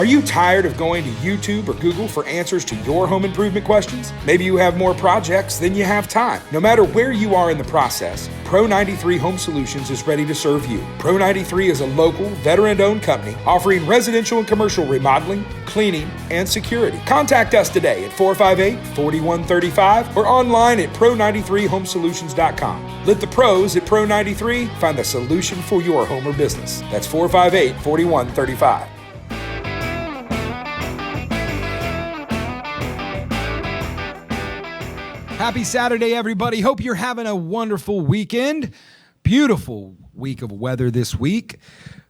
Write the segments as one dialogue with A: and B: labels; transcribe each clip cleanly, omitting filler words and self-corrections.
A: Are you tired of going to YouTube or Google for answers to your home improvement questions? Maybe you have more projects than you have time. No matter where you are in the process, Pro 93 Home Solutions is ready to serve you. Pro 93 is a local, veteran-owned company offering residential and commercial remodeling, cleaning, and security. Contact us today at 458-4135 or online at pro93homesolutions.com. Let the pros at Pro 93 find the solution for your home or business. That's 458-4135.
B: Happy Saturday, everybody. Hope you're having a wonderful weekend. Beautiful week of weather this week.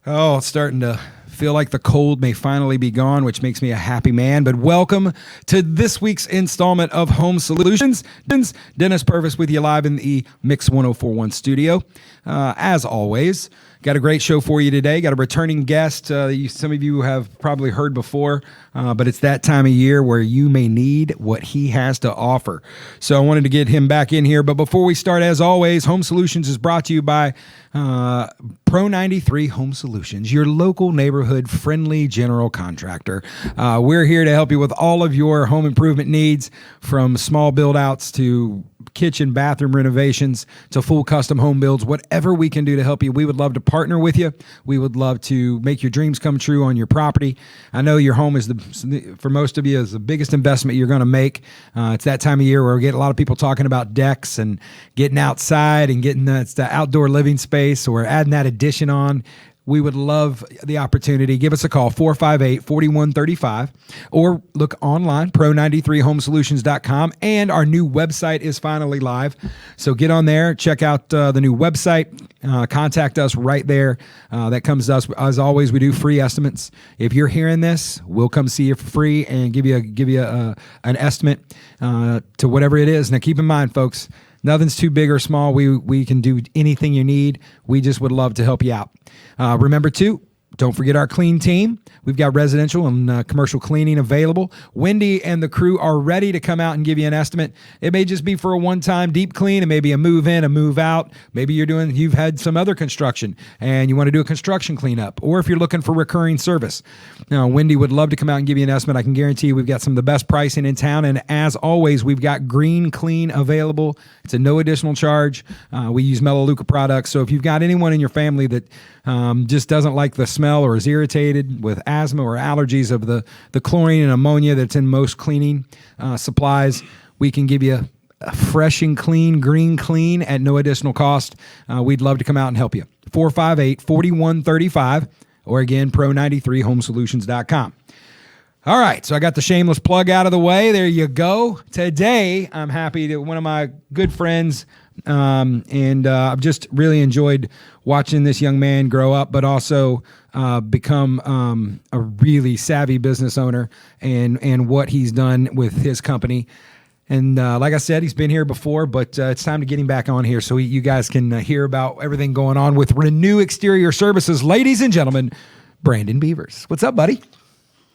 B: Oh, it's starting to feel like the cold may finally be gone, which makes me a happy man. But welcome to this week's installment of Home Solutions. Dennis Purvis with you live in the Mix 1041 studio. As always, got a great show for you today. Got a returning guest some of you have probably heard before, but it's that time of year where you may need what he has to offer. So I wanted to get him back in here. But before we start, as always, Home Solutions is brought to you by Pro 93 Home Solutions, your local neighborhood friendly general contractor. We're here to help you with all of your home improvement needs, from small build outs to kitchen, bathroom renovations to full custom home builds. Whatever we can do to help you, we would love to partner with you. We would love to make your dreams come true on your property. I know your home is for most of you, is the biggest investment you're going to make. It's that time of year where we get a lot of people talking about decks and getting outside and getting the outdoor living space or adding that addition on. We would love the opportunity. Give us a call, 458-4135, or look online, pro93homesolutions.com, and our new website is finally live. So get on there, check out the new website, contact us right there. That comes to us. As always, we do free estimates. If you're hearing this, we'll come see you for free and give you an estimate to whatever it is. Now, keep in mind, folks, nothing's too big or small. We can do anything you need. We just would love to help you out. Remember, too, don't forget our clean team. We've got residential and commercial cleaning available. Wendy and the crew are ready to come out and give you an estimate. It may just be for a one-time deep clean. It may be a move in, a move out. Maybe you've had some other construction and you want to do a construction cleanup, or if you're looking for recurring service. Now, Wendy would love to come out and give you an estimate. I can guarantee you we've got some of the best pricing in town. And as always, we've got Green Clean available. It's a no additional charge. We use Melaleuca products. So if you've got anyone in your family that just doesn't like the smell or is irritated with asthma or allergies of the chlorine and ammonia that's in most cleaning supplies, we can give you a fresh and clean Green Clean at no additional cost. We'd love to come out and help you. 458-4135, or again, pro93homesolutions.com. All right, so I got the shameless plug out of the way. There you go. Today, I'm happy that one of my good friends, and I've just really enjoyed watching this young man grow up, but also become a really savvy business owner and what he's done with his company. And like I said, he's been here before, but it's time to get him back on here so you guys can hear about everything going on with Renew Exterior Services. Ladies and gentlemen, Brandon Beavers. What's up, buddy?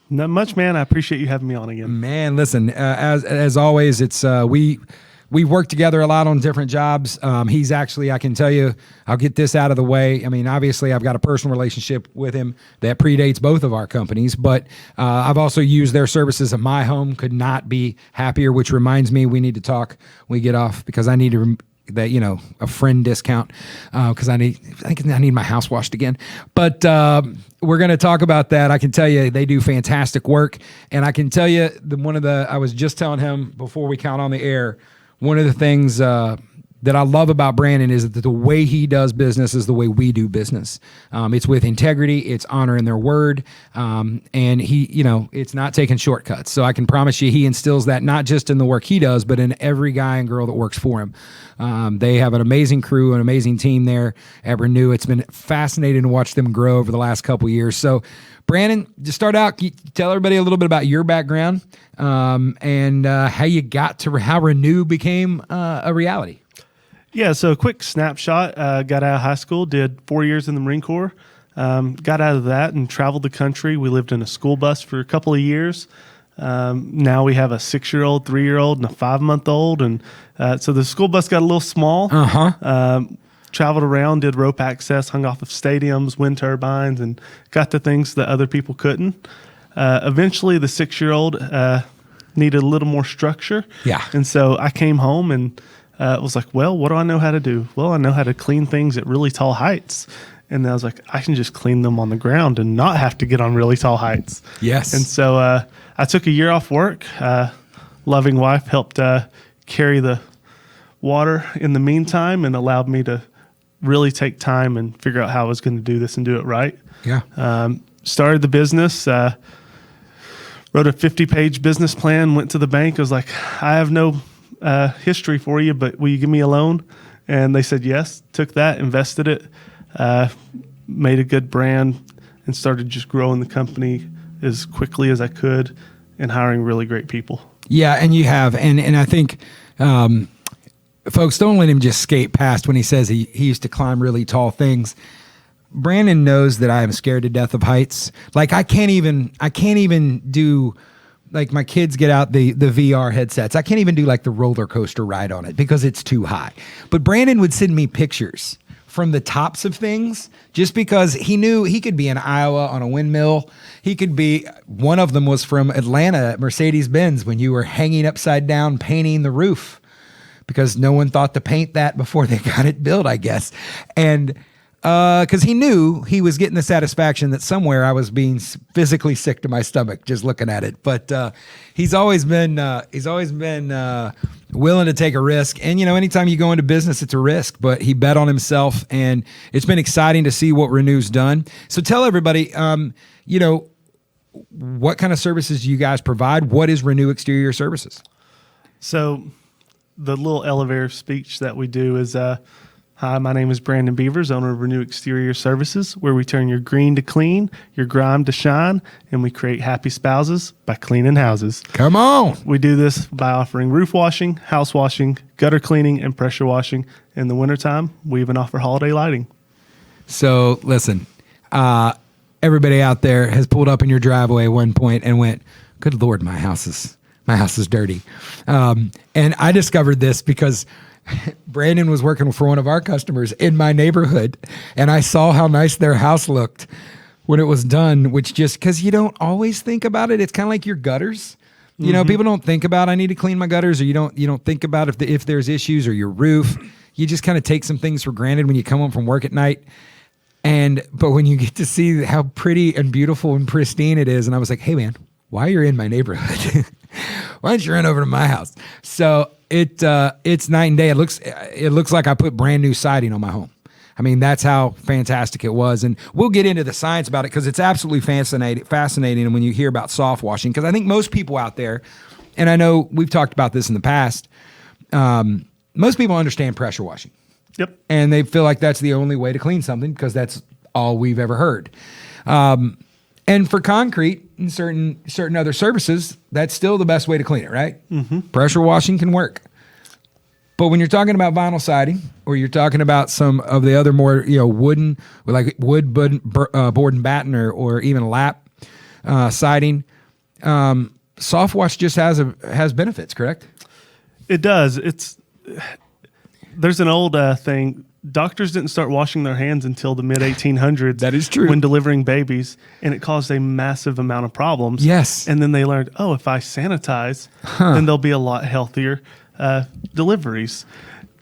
C: Not much, man. I appreciate you having me on again.
B: Man, listen, as always, it's we work together a lot on different jobs. He's actually, I can tell you, I'll get this out of the way. I mean, obviously, I've got a personal relationship with him that predates both of our companies, but I've also used their services at my home. Could not be happier, which reminds me we need to talk when we get off, because I need to a friend discount because I need my house washed again. But we're going to talk about that. I can tell you they do fantastic work, and I can tell you I was just telling him before we count on the air, one of the things that I love about Brandon is that the way he does business is the way we do business. It's with integrity, it's honoring their word, and he, it's not taking shortcuts. So I can promise you he instills that not just in the work he does, but in every guy and girl that works for him. They have an amazing crew, an amazing team there at Renew. It's been fascinating to watch them grow over the last couple of years. So Brandon, to start out, can you tell everybody a little bit about your background and how Renew became a reality?
C: Yeah, so a quick snapshot. Got out of high school, did 4 years in the Marine Corps, got out of that and traveled the country. We lived in a school bus for a couple of years. Now we have a 6-year-old, 3-year-old, and a 5-month-old. And so the school bus got a little small. Traveled around, did rope access, hung off of stadiums, wind turbines, and got the things that other people couldn't. Eventually, the 6-year-old needed a little more structure.
B: Yeah.
C: And so I came home and was like, well, what do I know how to do? Well, I know how to clean things at really tall heights. And I was like, I can just clean them on the ground and not have to get on really tall heights.
B: Yes.
C: And so I took a year off work. Loving wife helped carry the water in the meantime and allowed me to really take time and figure out how I was going to do this and do it right.
B: Yeah.
C: Started the business, wrote a 50-page business plan, went to the bank. I was like, I have no history for you, but will you give me a loan? And they said yes. Took that, invested it, made a good brand, and started just growing the company as quickly as I could and hiring really great people.
B: Yeah, and you have. And I think folks, don't let him just skate past when he says he used to climb really tall things. Brandon knows that I am scared to death of heights. Like I can't even do, like my kids get out the VR headsets. I can't even do like the roller coaster ride on it because it's too high. But Brandon would send me pictures from the tops of things just because he knew he could be in Iowa on a windmill. He could be, one of them was from Atlanta at Mercedes-Benz when you were hanging upside down painting the roof because no one thought to paint that before they got it built, I guess. And because he knew he was getting the satisfaction that somewhere I was being physically sick to my stomach just looking at it. But he's always been willing to take a risk. And, anytime you go into business, it's a risk. But he bet on himself, and it's been exciting to see what Renew's done. So tell everybody, what kind of services do you guys provide? What is Renew Exterior Services?
C: So the little elevator speech that we do is, hi, my name is Brandon Beavers, owner of Renew Exterior Services, where we turn your green to clean, your grime to shine, and we create happy spouses by cleaning houses.
B: Come on.
C: We do this by offering roof washing, house washing, gutter cleaning, and pressure washing. In the wintertime, we even offer holiday lighting.
B: So listen, everybody out there has pulled up in your driveway at one point and went, good Lord, my house is dirty. And I discovered this because Brandon was working for one of our customers in my neighborhood, and I saw how nice their house looked when it was done, which just because you don't always think about it. It's kind of like your gutters. People don't think about, I need to clean my gutters, or you don't think about if there's issues, or your roof. You just kind of take some things for granted when you come home from work at night. But when you get to see how pretty and beautiful and pristine it is, and I was like, hey man, while you're in my neighborhood, why don't you run over to my house? So it's night and day. It looks like I put brand new siding on my home. I mean, that's how fantastic it was. And we'll get into the science about it because it's absolutely fascinating when you hear about soft washing. Because I think most people out there, and I know we've talked about this in the past, most people understand pressure washing.
C: Yep.
B: And they feel like that's the only way to clean something because that's all we've ever heard. And for concrete and certain other surfaces, that's still the best way to clean it, right? Mm-hmm. Pressure washing can work. But when you're talking about vinyl siding, or you're talking about some of the other more, wooden, like wood, board and batten, or even lap siding, soft wash just has benefits, correct?
C: It does. There's an old thing. Doctors didn't start washing their hands until the mid-1800s.
B: That is true.
C: When delivering babies, and it caused a massive amount of problems.
B: Yes.
C: And then they learned, if I sanitize, then there'll be a lot healthier deliveries.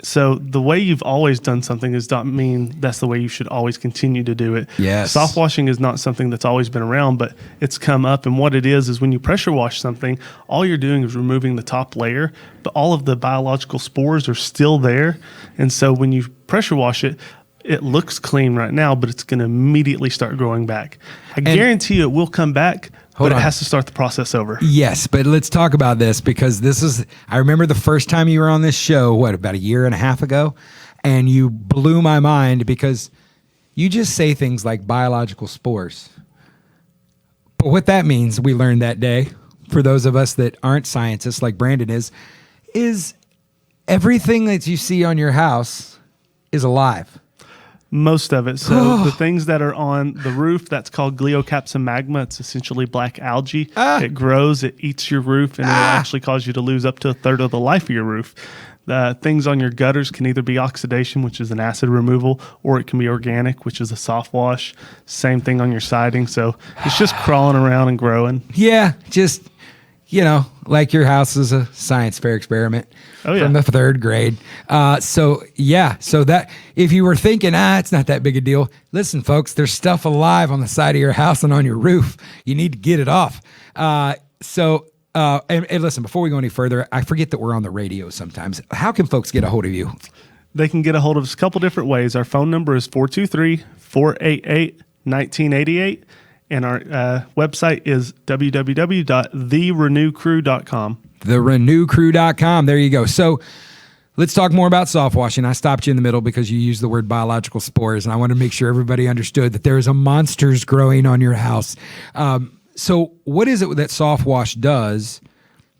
C: So the way you've always done something does not mean that's the way you should always continue to do it.
B: Yes.
C: Soft washing is not something that's always been around, but it's come up. And what it is when you pressure wash something, all you're doing is removing the top layer, but all of the biological spores are still there. And so when you pressure wash it, it looks clean right now, but it's going to immediately start growing back. I guarantee you it will come back, but it has to start the process over.
B: Yes, but let's talk about this because I remember the first time you were on this show, about a year and a half ago, and you blew my mind because you just say things like biological spores. But what that means, we learned that day, for those of us that aren't scientists like Brandon is everything that you see on your house is alive.
C: Most of it. So the things that are on the roof, that's called Gleocapsa magma. It's essentially black algae. It grows, it eats your roof, and it will actually cause you to lose up to a third of the life of your roof. Things on your gutters can either be oxidation, which is an acid removal, or it can be organic, which is a soft wash. Same thing on your siding. So it's just crawling around and growing.
B: Yeah, just, like your house is a science fair experiment from the 3rd grade. So that if you were thinking, it's not that big a deal, listen, folks, there's stuff alive on the side of your house and on your roof. You need to get it off. And listen, before we go any further, I forget that we're on the radio sometimes. How can folks get a hold of you?
C: They can get a hold of us a couple different ways. Our phone number is 423-488-1988. And our website is www.therenewcrew.com.
B: Therenewcrew.com. There you go. So let's talk more about soft washing. I stopped you in the middle because you used the word biological spores, and I want to make sure everybody understood that there is a monsters growing on your house. So what is it that soft wash does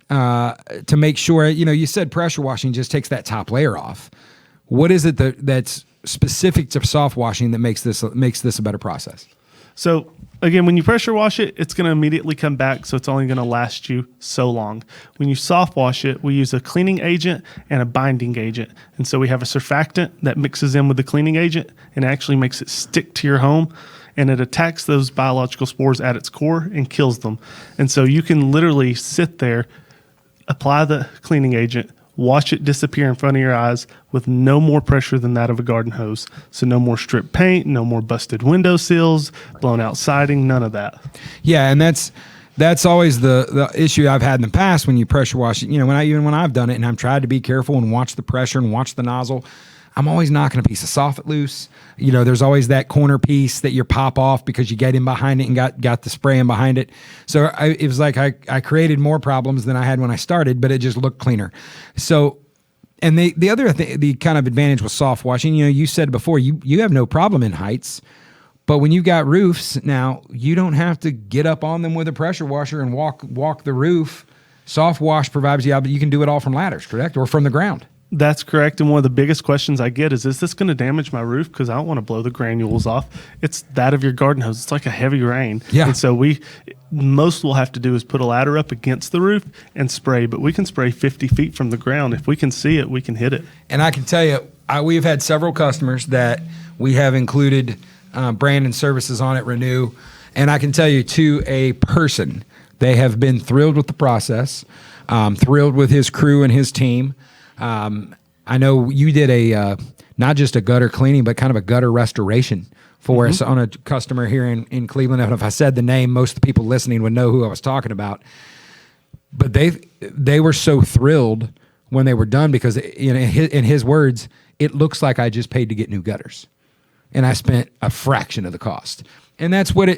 B: to make sure, you said pressure washing just takes that top layer off. What is it that's specific to soft washing that makes this a better process?
C: So again, when you pressure wash it, it's going to immediately come back, so it's only going to last you so long. When you soft wash it, we use a cleaning agent and a binding agent. And so we have a surfactant that mixes in with the cleaning agent and actually makes it stick to your home, and it attacks those biological spores at its core and kills them. And so you can literally sit there, apply the cleaning agent, watch it disappear in front of your eyes with no more pressure than that of a garden hose. So no more stripped paint, no more busted window sills, blown out siding, none of that.
B: Yeah, and that's always the issue I've had in the past when you pressure wash it. When I've done it and I've tried to be careful and watch the pressure and watch the nozzle, I'm always knocking a piece of soffit loose. There's always that corner piece that you pop off because you get in behind it and got the spray in behind it. So it was like I created more problems than I had when I started, but it just looked cleaner. So, and the other thing, the kind of advantage with soft washing, you said before, you have no problem in heights, but when you've got roofs now, you don't have to get up on them with a pressure washer and walk the roof. Soft wash provides you can do it all from ladders, correct? Or from the ground.
C: That's correct. And one of the biggest questions I get is this going to damage my roof? Because I don't want to blow the granules off. It's that of your garden hose. It's like a heavy rain.
B: Yeah.
C: And so most we'll have to do is put a ladder up against the roof and spray, but we can spray 50 feet from the ground. If we can see it, we can hit it.
B: And I can tell you, we've had several customers that we have included brand and services on at Renew. And I can tell you, to a person, they have been thrilled with the process, thrilled with his crew and his team. I know you did not just a gutter cleaning, but kind of a gutter restoration for us on a customer here in Cleveland. And if I said the name, most of the people listening would know who I was talking about. But they were so thrilled when they were done because, in his words, it looks like I just paid to get new gutters, and I spent a fraction of the cost. And that's what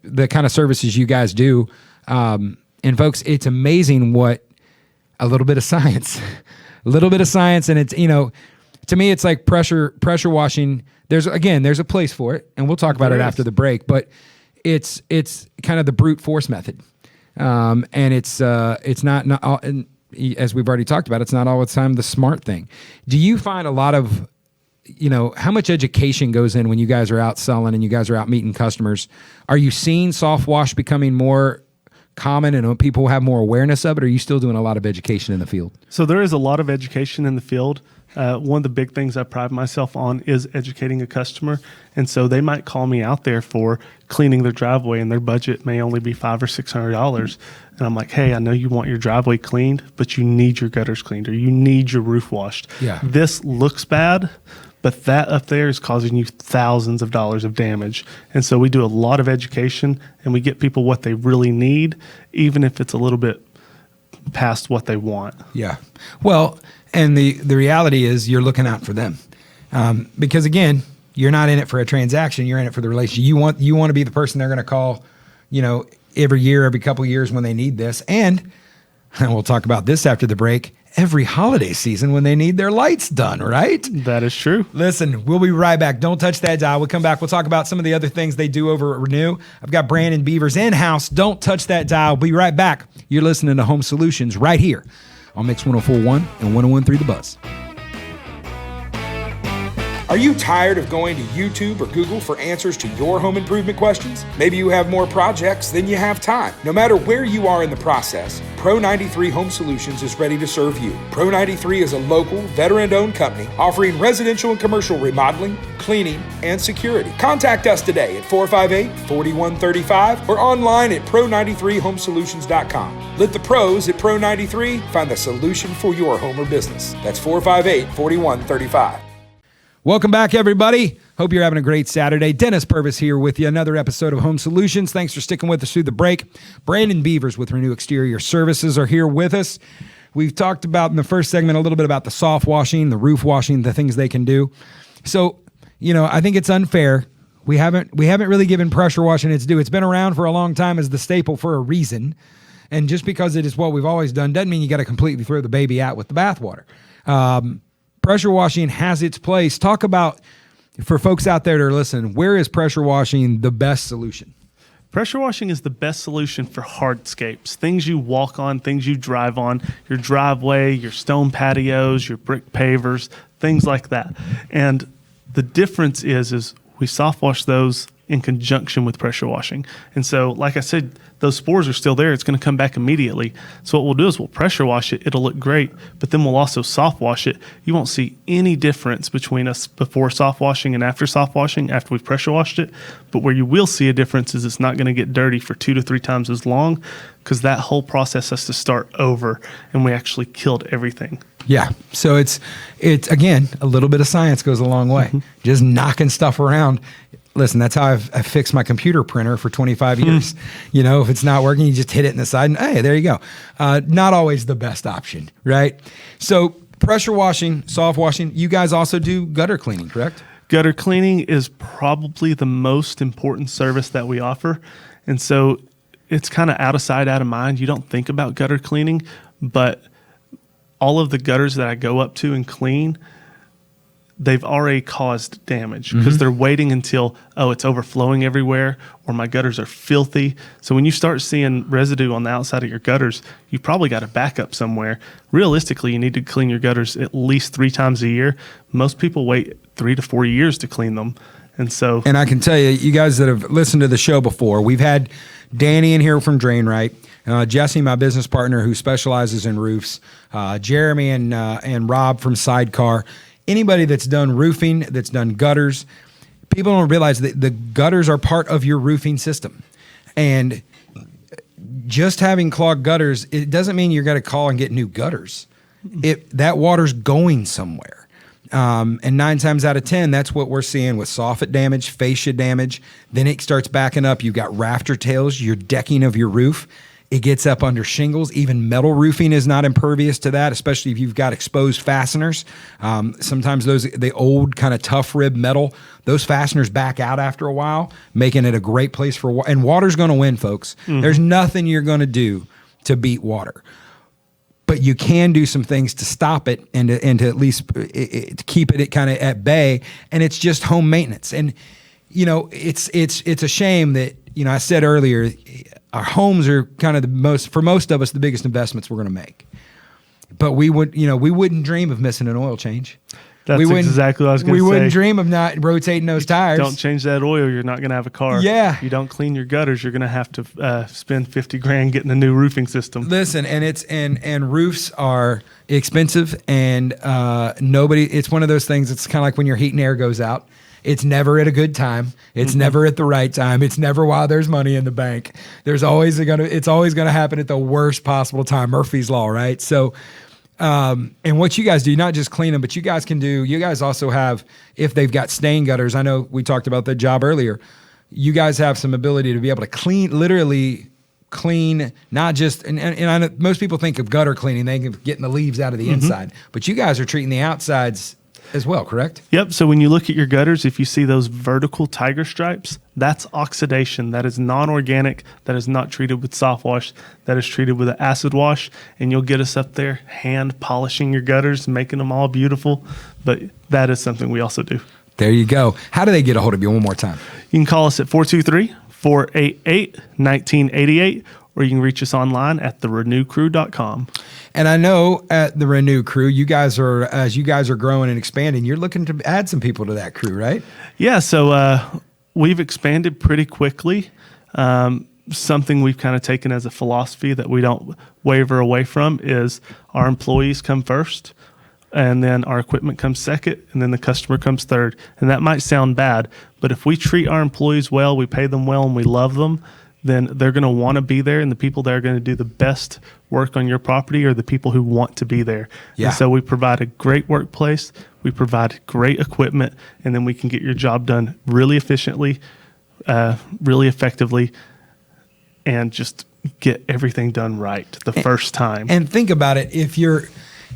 B: the kind of services you guys do. And folks, it's amazing what a little bit of science. A little bit of science, and it's, to me, it's like pressure washing. There's a place for it, and we'll talk about it after the break, but it's kind of the brute force method. And it's not all, and as we've already talked about, it's not all the time the smart thing. Do you find a lot of, how much education goes in when you guys are out selling and you guys are out meeting customers? Are you seeing soft wash becoming more common and people have more awareness of it? Or are you still doing a lot of education in the field?
C: So there is a lot of education in the field. One of the big things I pride myself on is educating a customer. And so they might call me out there for cleaning their driveway and their budget may only be $500 or $600. And I'm like, hey, I know you want your driveway cleaned, but you need your gutters cleaned or you need your roof washed.
B: Yeah.
C: This looks bad, but that up there is causing you thousands of dollars of damage. And so we do a lot of education and we get people what they really need, even if it's a little bit past what they want.
B: Yeah. Well, and the reality is you're looking out for them. Because again, you're not in it for a transaction, you're in it for the relationship. You want to be the person they're going to call, every year, every couple of years when they need this. And we'll talk about this after the break, every holiday season when they need their lights done, right?
C: That is true.
B: Listen, we'll be right back. Don't touch that dial. We'll come back. We'll talk about some of the other things they do over at Renew. I've got Brandon Beavers in-house. Don't touch that dial. We'll be right back. You're listening to Home Solutions right here on Mix 104.1 and 101.3 The Buzz.
A: Are you tired of going to YouTube or Google for answers to your home improvement questions? Maybe you have more projects than you have time. No matter where you are in the process, Pro93 Home Solutions is ready to serve you. Pro93 is a local, veteran-owned company offering residential and commercial remodeling, cleaning, and security. Contact us today at 458-4135 or online at pro93homesolutions.com. Let the pros at Pro93 find the solution for your home or business. That's 458-4135.
B: Welcome back, everybody. Hope you're having a great Saturday. Dennis Purvis here with you. Another episode of Home Solutions. Thanks for sticking with us through the break. Brandon Beavers with Renew Exterior Services are here with us. We've talked about in the first segment a little bit about the soft washing, the roof washing, the things they can do. So, I think it's unfair. We haven't really given pressure washing its due. It's been around for a long time as the staple for a reason. And just because it is what we've always done doesn't mean you got to completely throw the baby out with the bathwater. Pressure washing has its place. Talk about, for folks out there that are listening, where is pressure washing the best solution?
C: Pressure washing is the best solution for hardscapes, things you walk on, things you drive on, your driveway, your stone patios, your brick pavers, things like that. And the difference is we soft wash those in conjunction with pressure washing. And so, like I said, those spores are still there. It's going to come back immediately. So what we'll do is we'll pressure wash it. It'll look great, but then we'll also soft wash it. You won't see any difference between us before soft washing and after soft washing, after we've pressure washed it. But where you will see a difference is it's not going to get dirty for 2 to 3 times as long, because that whole process has to start over, and we actually killed everything.
B: Yeah. So it's again, a little bit of science goes a long way. Just knocking stuff around. Listen, that's how I've fixed my computer printer for 25 years. If it's not working, you just hit it in the side and, hey, there you go. Not always the best option, right? So pressure washing, soft washing, you guys also do gutter cleaning, correct?
C: Gutter cleaning is probably the most important service that we offer. And so it's kind of out of sight, out of mind. You don't think about gutter cleaning, but all of the gutters that I go up to and clean, they've already caused damage because they're waiting until, it's overflowing everywhere, or my gutters are filthy. So when you start seeing residue on the outside of your gutters, you probably got a backup somewhere. Realistically, you need to clean your gutters at least 3 times a year. Most people wait 3 to 4 years to clean them. And
B: I can tell you, you guys that have listened to the show before, we've had Danny in here from DrainRight, Jesse, my business partner who specializes in roofs, Jeremy and Rob from Sidecar. Anybody that's done roofing, that's done gutters, people don't realize that the gutters are part of your roofing system. And just having clogged gutters, it doesn't mean you're going to call and get new gutters. That water's going somewhere. And 9 times out of 10, that's what we're seeing with soffit damage, fascia damage. Then it starts backing up. You've got rafter tails, your decking of your roof. It gets up under shingles. Even metal roofing is not impervious to that, especially if you've got exposed fasteners. Sometimes the old kind of tough rib metal, those fasteners back out after a while, making it a great place for water. And water's going to win, folks. There's nothing you're going to do to beat water. But you can do some things to stop it and to at least to keep it kind of at bay. And it's just home maintenance. And, it's a shame that, I said earlier, our homes are kind of for most of us, the biggest investments we're going to make. But we wouldn't dream of missing an oil change.
C: That's exactly what I was going to say.
B: We wouldn't dream of not rotating those tires.
C: Don't change that oil, you're not going to have a car.
B: Yeah.
C: You don't clean your gutters, you're going to have to spend $50,000 getting a new roofing system.
B: Listen, and roofs are expensive, and it's one of those things. It's kind of like when your heat and air goes out. It's never at a good time. It's never at the right time. It's never while there's money in the bank. It's always gonna happen at the worst possible time. Murphy's Law, right? So, and what you guys do, not just clean them, but you guys also have, if they've got stain gutters, I know we talked about that job earlier, you guys have some ability to be able to literally clean, not just, and I know most people think of gutter cleaning, they can getting the leaves out of the inside, but you guys are treating the outsides as well, correct? Yep.
C: So when you look at your gutters, if you see those vertical tiger stripes, that's oxidation. That is non-organic. That is not treated with soft wash. That is treated with an acid wash. And you'll get us up there hand polishing your gutters, making them all beautiful. But that is something we also do.
B: There you go. How do they get a hold of you one more time?
C: You can call us at 423-488-1988, or you can reach us online at therenewcrew.com.
B: And I know at the Renew Crew, you guys are, as you guys are growing and expanding, you're looking to add some people to that crew, right?
C: Yeah, so we've expanded pretty quickly. Something we've kind of taken as a philosophy that we don't waver away from is our employees come first, and then our equipment comes second, and then the customer comes third. And that might sound bad, but if we treat our employees well, we pay them well, and we love them, then they're going to want to be there, and the people that are going to do the best work on your property are the people who want to be there.
B: Yeah.
C: And so we provide a great workplace, we provide great equipment, and then we can get your job done really efficiently, really effectively, and just get everything done right the first time.
B: And think about it. If you're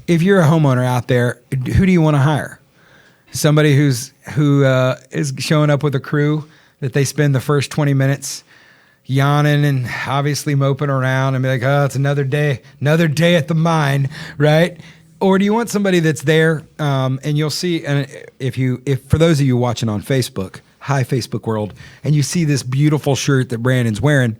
B: a homeowner out there, who do you want to hire? Somebody who is showing up with a crew that they spend the first 20 minutes yawning and obviously moping around and be like, oh, it's another day at the mine, right? Or do you want somebody that's there, and you'll see, and if for those of you watching on Facebook, hi Facebook world, and you see this beautiful shirt that Brandon's wearing,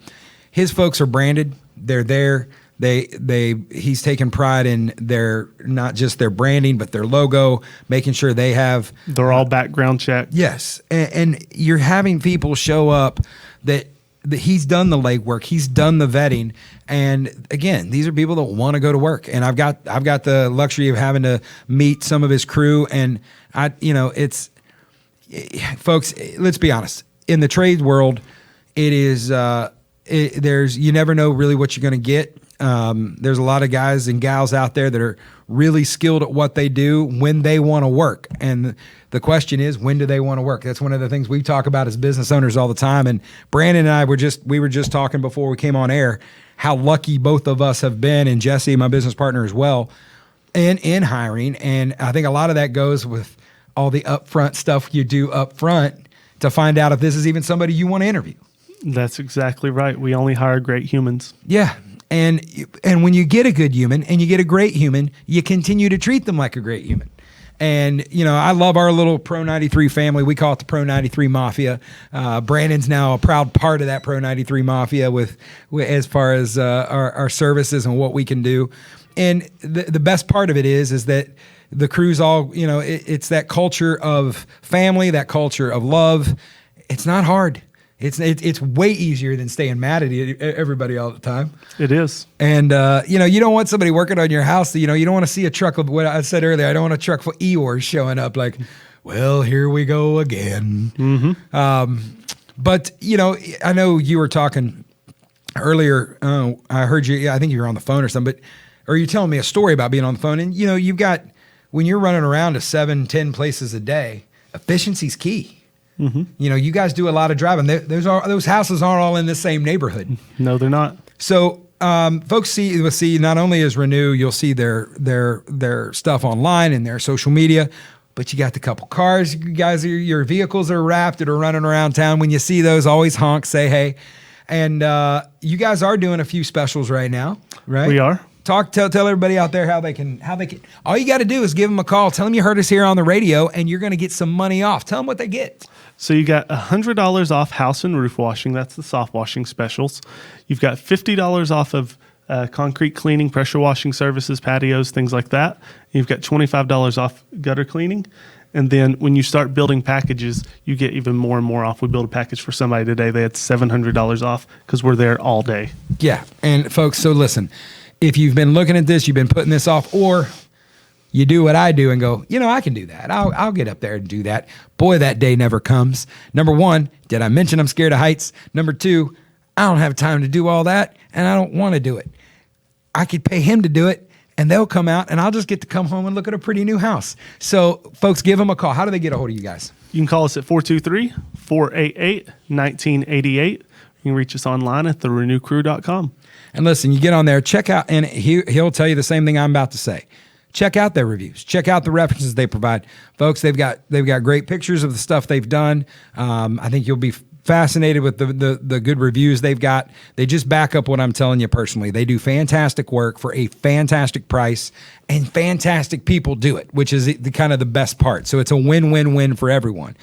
B: his folks are branded. They're there. He's taking pride in their, not just their branding, but their logo, making sure they have.
C: They're all background checked.
B: Yes, and you're having people show up that he's done the legwork, he's done the vetting, and again, these are people that want to go to work. And I've got the luxury of having to meet some of his crew, and it's folks. Let's be honest. In the trade world, it is you never know really what you're going to get. There's a lot of guys and gals out there that are really skilled at what they do when they want to work. And the question is, when do they want to work? That's one of the things we talk about as business owners all the time. And Brandon and I we were just talking before we came on air, how lucky both of us have been, and Jesse, my business partner as well, in hiring. And I think a lot of that goes with all the upfront stuff you do up front to find out if this is even somebody you want to interview.
C: That's exactly right. We only hire great humans.
B: Yeah. And when you get a good human and you get a great human, you continue to treat them like a great human. And, I love our little Pro 93 family. We call it the Pro 93 Mafia. Brandon's now a proud part of that Pro 93 Mafia with as far as our services and what we can do. And the best part of it is that the crew's all, it's that culture of family, that culture of love. It's not hard. It's way easier than staying mad at everybody all the time.
C: It is.
B: And, you don't want somebody working on your house. You don't want to see a truck of what I said earlier. I don't want a truck full of Eeyores showing up like, well, here we go again. Mm-hmm. But, I know you were talking earlier. I heard you. I think you were on the phone or something. Or you're telling me a story about being on the phone. And, you've got, when you're running around to 7-10 places a day, efficiency's key. Mm-hmm. You guys do a lot of driving. Those houses aren't all in the same neighborhood.
C: No, they're not.
B: So folks see not only as Renew, you'll see their stuff online and their social media, but you got the couple cars. You guys, your vehicles are wrapped that are running around town. When you see those, always honk, say hey. And you guys are doing a few specials right now, right?
C: We are.
B: Tell everybody out there how they can. All you got to do is give them a call. Tell them you heard us here on the radio, and you're going to get some money off. Tell them what they get.
C: So you got $100 off house and roof washing. That's the soft washing specials. You've got $50 off of concrete cleaning, pressure washing services, patios, things like that. You've got $25 off gutter cleaning. And then when you start building packages, you get even more and more off. We built a package for somebody today. They had $700 off because we're there all day.
B: Yeah. And folks, so listen, if you've been looking at this, you've been putting this off, or you do what I do and go, I can do that. I'll get up there and do that. Boy, that day never comes. Number one, did I mention I'm scared of heights? Number two, I don't have time to do all that, and I don't want to do it. I could pay him to do it, and they'll come out, and I'll just get to come home and look at a pretty new house. So, folks, give them a call. How do they get a hold of you guys?
C: You can call us at 423-488-1988. You can reach us online at therenewcrew.com. And
B: listen, you get on there, check out, and he'll tell you the same thing I'm about to say. Check out their reviews. Check out the references they provide. Folks, they've got great pictures of the stuff they've done. I think you'll be fascinated with the good reviews they've got. They just back up what I'm telling you personally. They do fantastic work for a fantastic price, and fantastic people do it, which is the kind of the best part. So it's a win-win-win for everyone.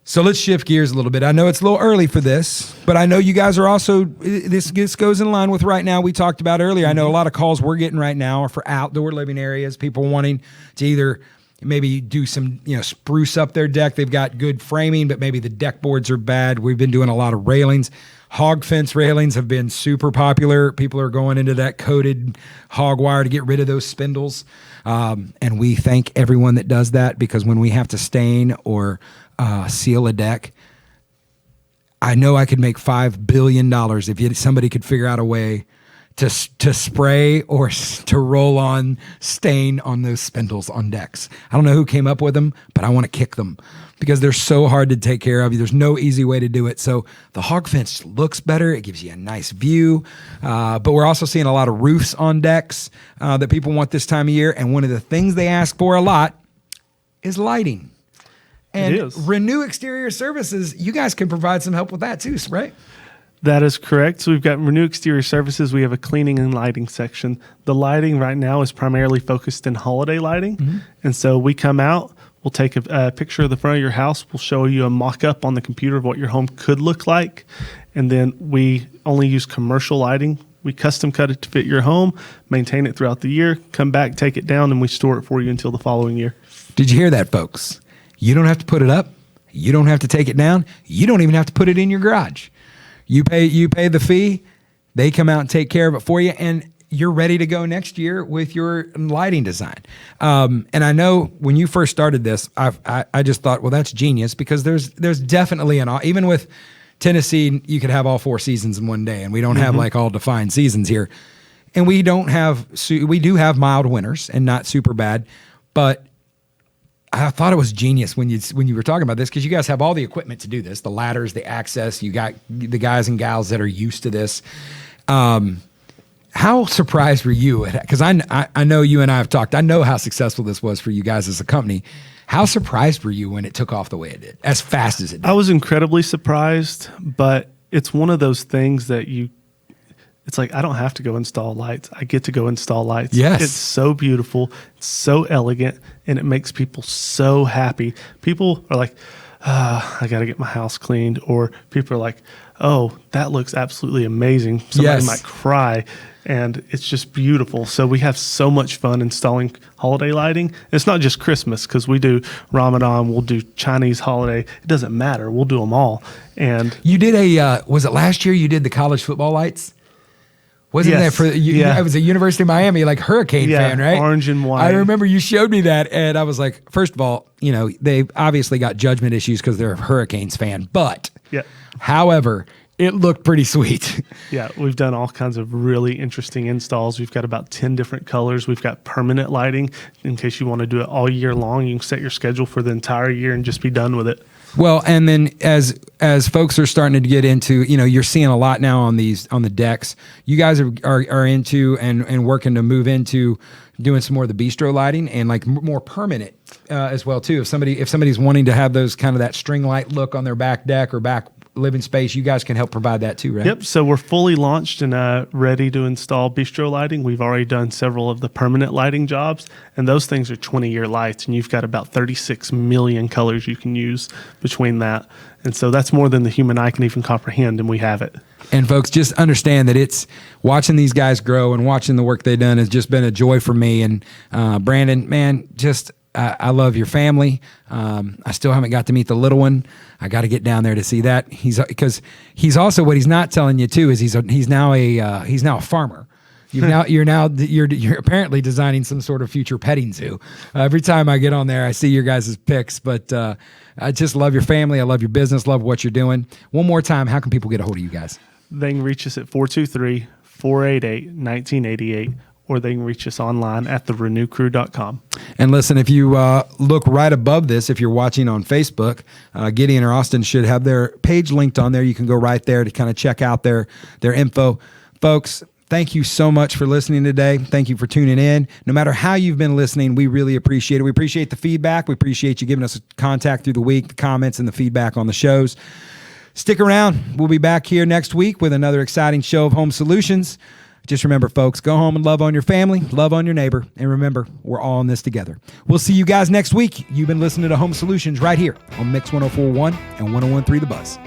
B: So let's shift gears a little bit. I know it's a little early for this, but I know you guys are also, this goes in line with right now we talked about earlier. I know a lot of calls we're getting right now are for outdoor living areas, people wanting to either maybe do some, spruce up their deck. They've got good framing, but maybe the deck boards are bad. We've been doing a lot of railings. Hog fence railings have been super popular. People are going into that coated hog wire to get rid of those spindles. And we thank everyone that does that, because when we have to stain or seal a deck, I know I could make $5 billion if somebody could figure out a way to spray or to roll on stain on those spindles on decks. I don't know who came up with them, but I want to kick them because they're so hard to take care of. There's no easy way to do it. So the hog fence looks better. It gives you a nice view. But we're also seeing a lot of roofs on decks that people want this time of year. And one of the things they ask for a lot is lighting. And Renew Exterior Services, you guys can provide some help with that too, right?
C: That is correct. So we've got Renew Exterior Services. We have a cleaning and lighting section. The lighting right now is primarily focused in holiday lighting. Mm-hmm. And so we come out, we'll take a picture of the front of your house. We'll show you a mock-up on the computer of what your home could look like. And then we only use commercial lighting. We custom cut it to fit your home, maintain it throughout the year, come back, take it down, and we store it for you until the following year.
B: Did you hear that, folks? You don't have to put it up. You don't have to take it down. You don't even have to put it in your garage. You pay the fee. They come out and take care of it for you, and you're ready to go next year with your lighting design. And I know when you first started this, I just thought, well, that's genius, because there's definitely even with Tennessee, you could have all 4 seasons in one day, and we don't have like all defined seasons here. And we do have mild winters and not super bad, but I thought it was genius when you were talking about this, because you guys have all the equipment to do this, the ladders, the access. You got the guys and gals that are used to this. How surprised were you? Because I know you and I have talked. I know how successful this was for you guys as a company. How surprised were you when it took off the way it did, as fast as it did?
C: I was incredibly surprised, but it's one of those things that it's like, I don't have to go install lights. I get to go install lights.
B: Yes.
C: It's so beautiful. It's so elegant, and it makes people so happy. People are like, I got to get my house cleaned. Or people are like, oh, that looks absolutely amazing. Somebody might cry, and it's just beautiful. So we have so much fun installing holiday lighting. It's not just Christmas, because we do Ramadan, we'll do Chinese holiday. It doesn't matter. We'll do them all. And
B: you did was it last year you did the college football lights? Wasn't that for you? Yeah. I was at University of Miami, like Hurricane fan, right?
C: Orange and white.
B: I remember you showed me that, and I was like, first of all, they obviously got judgment issues because they're a Hurricanes fan, but however, it looked pretty sweet.
C: Yeah, we've done all kinds of really interesting installs. We've got about 10 different colors. We've got permanent lighting in case you want to do it all year long. You can set your schedule for the entire year and just be done with it.
B: Well, and then as folks are starting to get into, you're seeing a lot now on the decks. You guys are into and working to move into doing some more of the bistro lighting and like more permanent as well too. If somebody's wanting to have those kind of that string light look on their back deck or back living space, you guys can help provide that too, right?
C: Yep. So we're fully launched and ready to install bistro lighting. We've already done several of the permanent lighting jobs, and those things are 20-year lights, and you've got about 36 million colors you can use between that. And so that's more than the human eye can even comprehend, and we have it.
B: And folks, just understand that it's watching these guys grow and watching the work they've done has just been a joy for me. And Brandon, man, I love your family. I still haven't got to meet the little one. I got to get down there to see that. Because he's also, what he's not telling you too is he's now a farmer. You're apparently designing some sort of future petting zoo. Every time I get on there, I see your guys' pics. But I just love your family. I love your business. Love what you're doing. One more time, how can people get a hold of you guys?
C: They can reach us at 423-488-1988. Or they can reach us online at therenewcrew.com.
B: And listen, if you look right above this, if you're watching on Facebook, Gideon or Austin should have their page linked on there. You can go right there to kind of check out their info. Folks, thank you so much for listening today. Thank you for tuning in. No matter how you've been listening, we really appreciate it. We appreciate the feedback. We appreciate you giving us contact through the week, the comments and the feedback on the shows. Stick around. We'll be back here next week with another exciting show of Home Solutions. Just remember, folks, go home and love on your family, love on your neighbor, and remember, we're all in this together. We'll see you guys next week. You've been listening to Home Solutions right here on Mix 104.1 and 101.3 The Buzz.